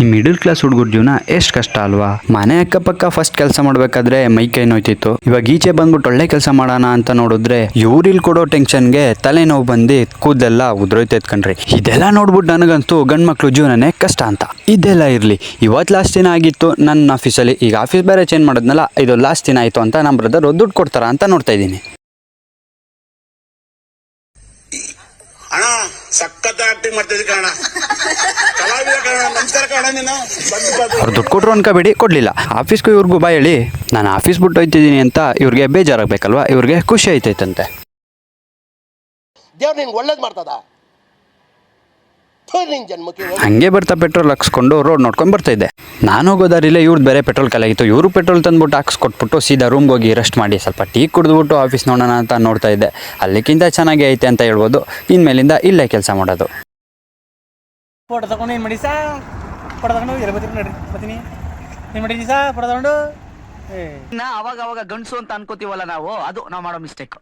ಈ middle class ಹುಡುಗರ ಜೀವನ ಎಷ್ಟು ಕಷ್ಟ ಅಲ್ವಾ. ಮನೆ ಅಕ್ಕಪಕ್ಕ ಫಸ್ಟ್ ಕೆಲಸ ಮಾಡ್ಬೇಕಾದ್ರೆ ಮೈ ಕೈ ನೋಯ್ತಿತ್ತು. ಇವಾಗ ಈಚೆ ಬಂದ್ಬಿಟ್ಟು ಒಳ್ಳೆ ಕೆಲಸ ಮಾಡೋಣ ಅಂತ ನೋಡಿದ್ರೆ ಇವ್ರಿಲ್ ಕೊಡೋ ಟೆನ್ಷನ್ಗೆ ತಲೆನೋವು ಬಂದು ಕೂದಲೆಲ್ಲ ಉದ್ರೋಯ್ತೈತ್ ಕಣ್ರಿ. ಇದೆಲ್ಲ ನೋಡ್ಬಿಟ್ಟು ನನಗಂತೂ ಗಂಡ್ ಮಕ್ಳು ಜೀವನನೇ ಕಷ್ಟ ಅಂತ. ಇದೆಲ್ಲ ಇರ್ಲಿ, ಇವತ್ತು ಲಾಸ್ಟ್ ದಿನ ಆಗಿತ್ತು ನನ್ನ ಆಫೀಸಲ್ಲಿ. ಈಗ ಆಫೀಸ್ ಬೇರೆ ಚೇಂಜ್ ಮಾಡಿದ್ನಲ್ಲ, ಇದು ಲಾಸ್ಟ್ ದಿನ ಆಯ್ತು ಅಂತ ನಮ್ಮ ಬ್ರದರ್ ದುಡ್ಡು ಕೊಡ್ತಾರ ಅಂತ ನೋಡ್ತಾ ಇದ್ದೀನಿ. ಅಣ್ಣ ಸಖತ್ ಆಕ್ಟಿಂಗ್ ಮಾಡ್ತಿದ್ದೆ ಕಣ, ಕಲಾವಿದ ಕಣ, ನಮಸ್ಕಾರ ಕಣ. ನೀನು ಅವ್ರು ದುಡ್ಡು ಕೊಟ್ರು ಅನ್ಕೋಬೇಡಿ, ಕೊಡ್ಲಿಲ್ಲ. ಆಫೀಸ್ಗೂ ಇವ್ರಿಗೂ ಬಾ ಹೇಳಿ ನಾನು ಆಫೀಸ್ ಬಿಟ್ಟು ಹೋಯ್ತಿದ್ದೀನಿ ಅಂತ ಇವ್ರಿಗೆ ಬೇಜಾರಾಗಬೇಕಲ್ವಾ, ಇವ್ರಿಗೆ ಖುಷಿ ಆಯ್ತೈತಂತೆ. ದೇವ್ರು ನಿನ್ಗೆ ಒಳ್ಳೇದು ಮಾಡ್ತದ. ಹಂಗೆ ಬರ್ತಾ ಪೆಟ್ರೋಲ್ ಹಾಕ್ಸ್ಕೊಂಡು ರೋಡ್ ನೋಡ್ಕೊಂಡು ಬರ್ತಾ ಇದ್ದೆ. ನಾನು ಹೋಗೋದಾರಿಲ್ಲ, ಇವ್ರದ್ದು ಬೇರೆ ಪೆಟ್ರೋಲ್ ಖಾಲಿಯಾಗಿತ್ತು. ಇವರು ಪೆಟ್ರೋಲ್ ತಂದ್ಬಿಟ್ಟು ಹಾಕ್ಸ್ಕೊಟ್ಬಿಟ್ಟು ಸೀದಾ ರೂಮ್ಗೆ ಹೋಗಿ ರೆಸ್ಟ್ ಮಾಡಿ ಸ್ವಲ್ಪ ಟೀ ಕುಡಿದ್ಬಿಟ್ಟು ಆಫೀಸ್ ನೋಡೋಣ ಅಂತ ನೋಡ್ತಾ ಇದ್ದೆ. ಅಲ್ಲಿಕ್ಕಿಂತ ಚೆನ್ನಾಗಿ ಐತೆ ಅಂತ ಹೇಳ್ಬೋದು. ಇನ್ಮೇಲಿಂದ ಇಲ್ಲೇ ಕೆಲಸ ಮಾಡೋದು. ಫೋಟೋ ತಗೊಂಡು ಏನು ಮಾಡಿ ಸಾ, ಫೋಟೋ ತಗೊಂಡು ಎಲ್ಲ ಬರ್ತೀನಿ ನೋಡ್ರಿ, ಬರ್ತೀನಿ ಏನು ಮಾಡಿದ್ರಿ ಸಾ ಫೋಟೋ ತಗೊಂಡು. ಅವಾಗ ಗಂಡಸು ಅಂತ ಅನ್ಕೋತೀವಲ್ಲ ನಾವು, ಅದು ನಾವು ಮಾಡೋ ಮಿಸ್ಟೇಕ್.